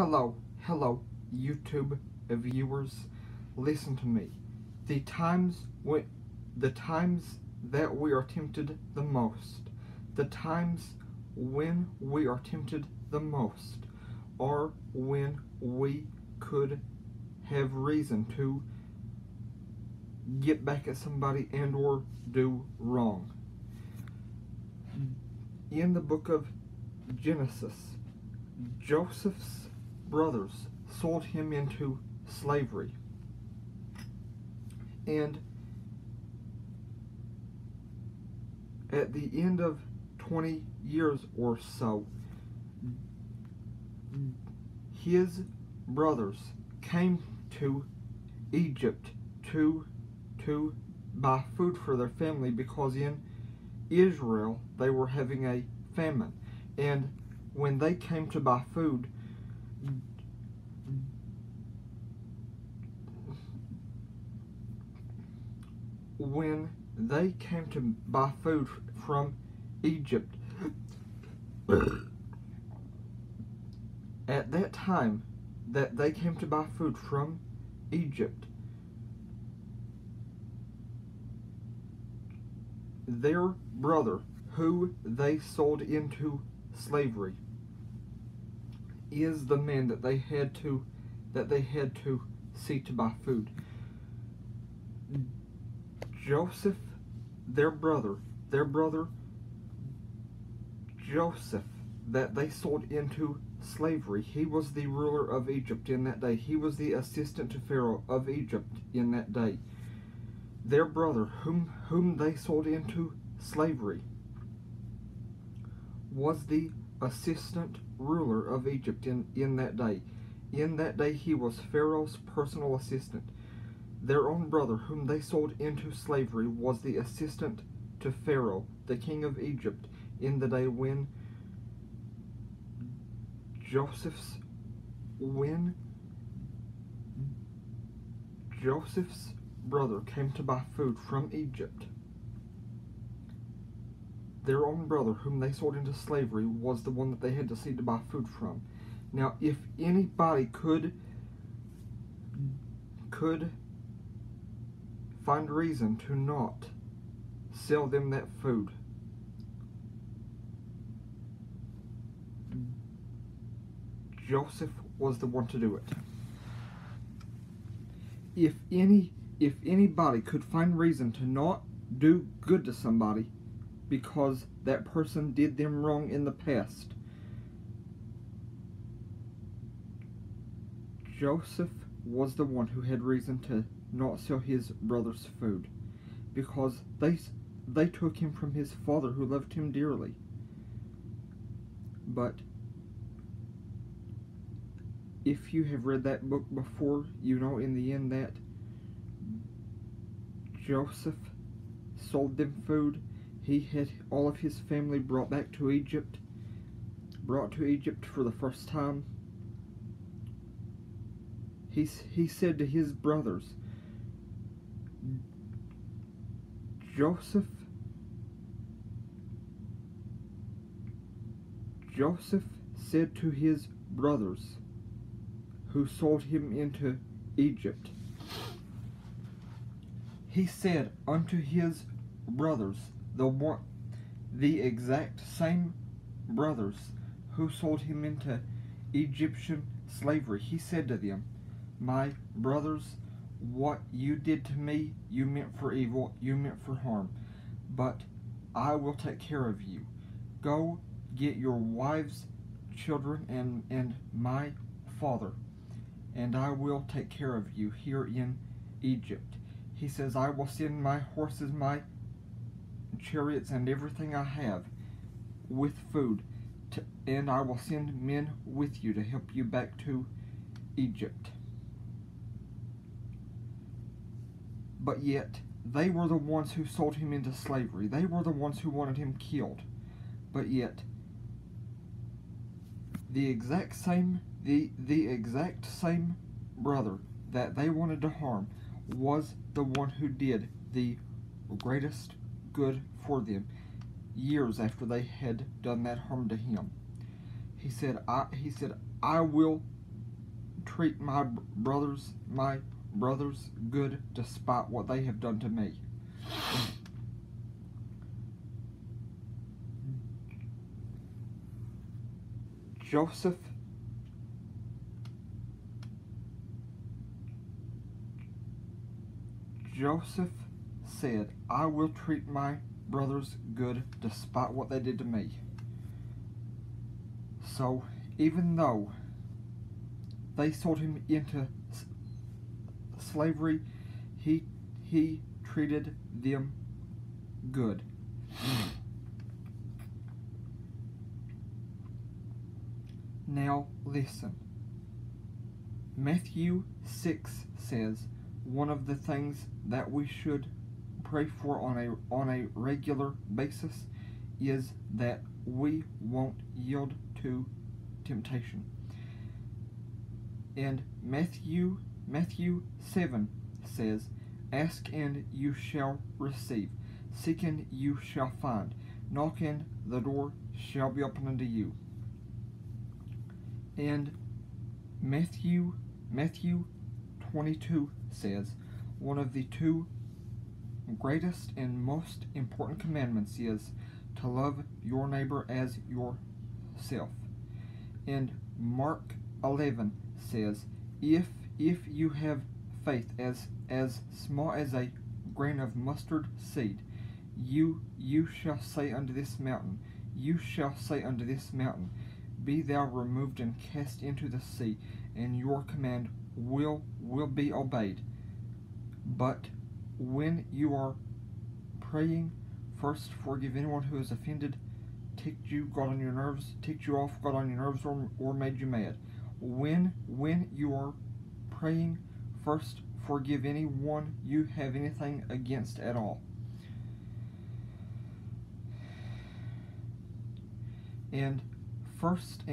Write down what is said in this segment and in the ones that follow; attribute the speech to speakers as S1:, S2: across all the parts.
S1: Hello, YouTube viewers. Listen to me. The times that we are tempted the most, the times when we are tempted the most, are when we could have reason to get back at somebody and or do wrong. In the book of Genesis, Joseph's brothers sold him into slavery, and at the end of 20 years or so, his brothers came to Egypt to buy food for their family, because in Israel they were having a famine. And when they came to buy food, from Egypt, at that time that they came to buy food from Egypt, their brother, who they sold into slavery, is the man that they had to see to buy food. Joseph, their brother Joseph, that they sold into slavery, he was the ruler of Egypt in that day. He was the assistant to Pharaoh of Egypt in that day. Their brother, whom they sold into slavery, was the assistant ruler of Egypt in that day. In that day, he was Pharaoh's personal assistant. Their own brother, whom they sold into slavery, was the assistant to Pharaoh, the king of Egypt, in the day when Joseph's brother came to buy food from Egypt. Their own brother, whom they sold into slavery, was the one that they had to see to buy food from. Now, if anybody could find reason to not sell them that food, Joseph was the one to do it. If anybody could find reason to not do good to somebody because that person did them wrong in the past, Joseph was the one who had reason to not sell his brother's food, because they took him from his father, who loved him dearly. But if you have read that book before, you know in the end that Joseph sold them food. He had all of his family brought to Egypt for the first time. He said to his brothers, Joseph said to his brothers who sold him into Egypt, he said unto his brothers, the exact same brothers who sold him into Egyptian slavery, he said to them, my brothers, what you did to me, you meant for evil, you meant for harm, but I will take care of you. Go get your wives, children, and my father, and I will take care of you here in Egypt. He says, I will send my horses, my chariots, and everything I have with food, and I will send men with you to help you back to Egypt. But yet, they were the ones who sold him into slavery. They were the ones who wanted him killed. But yet, the exact same brother that they wanted to harm was the one who did the greatest good for them years after they had done that harm to him. He said, I will treat my brothers good despite what they have done to me. Joseph said, I will treat my brothers good despite what they did to me. So, even though they sold him into slavery, he treated them good. Now listen. Matthew 6 says one of the things that we should pray for on a regular basis is that we won't yield to temptation. And Matthew 7 says, ask and you shall receive, seek and you shall find, knock and the door shall be opened unto you. And Matthew 22 says, one of the two greatest and most important commandments is to love your neighbor as yourself. And Mark 11 says, if you have faith as small as a grain of mustard seed, you shall say unto this mountain, be thou removed and cast into the sea, and your command will be obeyed. But when you are praying, first forgive anyone who has offended, ticked you, got on your nerves, or made you mad. When you are praying, first forgive anyone you have anything against at all. And First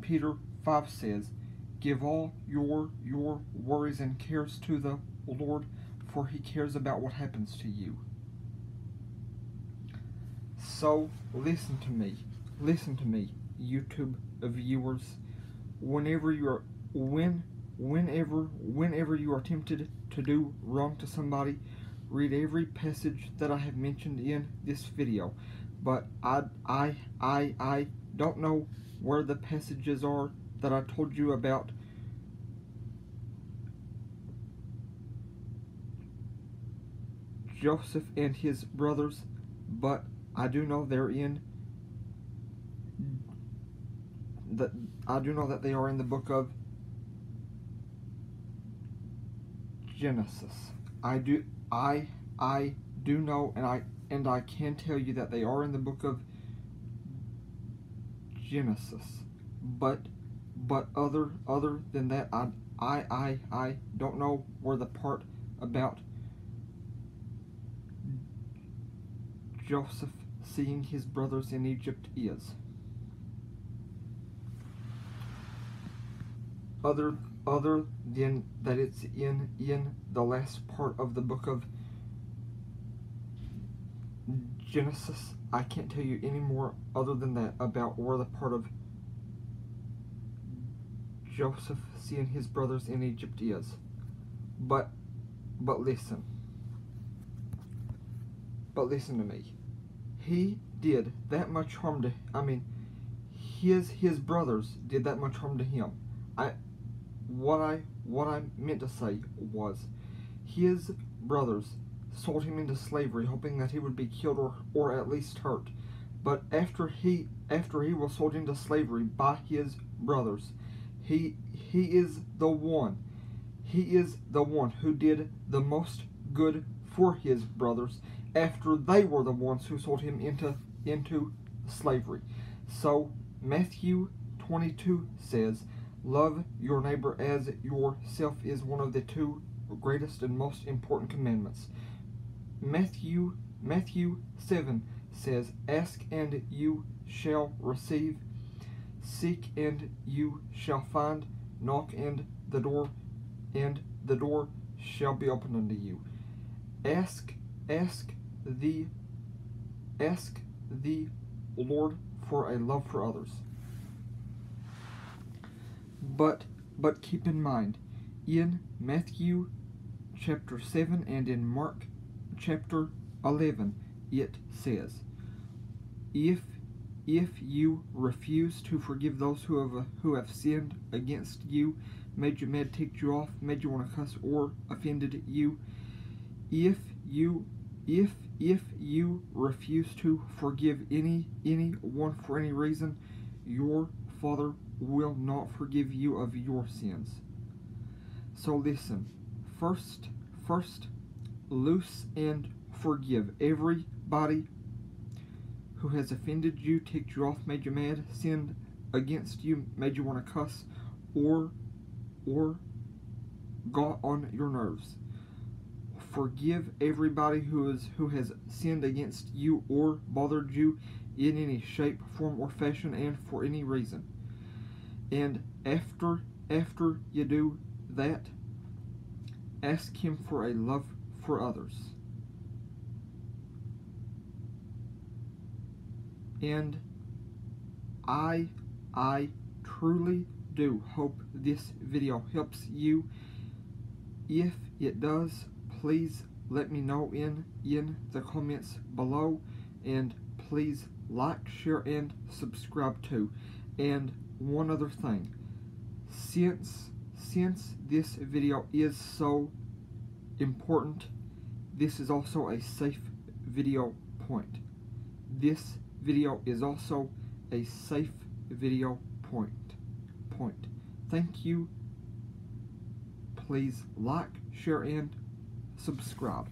S1: Peter 5 says, give all your worries and cares to the Lord, for he cares about what happens to you. So listen to me, YouTube viewers. Whenever you are tempted to do wrong to somebody, read every passage that I have mentioned in this video. But I don't know where the passages are that I told you about Joseph and his brothers, but I do know they're in that they are in the book of Genesis. I do know, and I can tell you that they are in the book of Genesis. But other than that, I don't know where the part about Joseph seeing his brothers in Egypt is. Other than that it's in the last part of the book of Genesis, I can't tell you any more other than that about where the part of Joseph seeing his brothers in Egypt is. But listen. To me. He did that much harm to, his brothers did that much harm to him. What I meant to say was, his brothers sold him into slavery, hoping that he would be killed or at least hurt. But after he was sold into slavery by his brothers, he is the one who did the most good for his brothers after they were the ones who sold him into slavery. So Matthew 22 says, love your neighbor as yourself is one of the two greatest and most important commandments. Matthew 7 says, ask and you shall receive, seek and you shall find, knock and the door shall be opened unto you. Ask the Lord for a love for others. But keep in mind, in Matthew chapter 7 and in Mark chapter 11, it says, if you refuse to forgive those who have sinned against you, made you mad, ticked you off, made you want to cuss, or offended you, if you refuse to forgive anyone for any reason, your Father will not forgive you of your sins. So listen, first, loose and forgive everybody who has offended you, ticked you off, made you mad, sinned against you, made you want to cuss, or got on your nerves. Forgive everybody who has sinned against you or bothered you in any shape, form, or fashion, and for any reason. And after you do that, ask Him for a love for others. And I truly do hope this video helps you. If it does, please let me know in the comments below, and please like, share, and subscribe too. And one other thing, since this video is so important, this is also a safe video point. This video is also a safe video point. Thank you. Please like, share, and subscribe.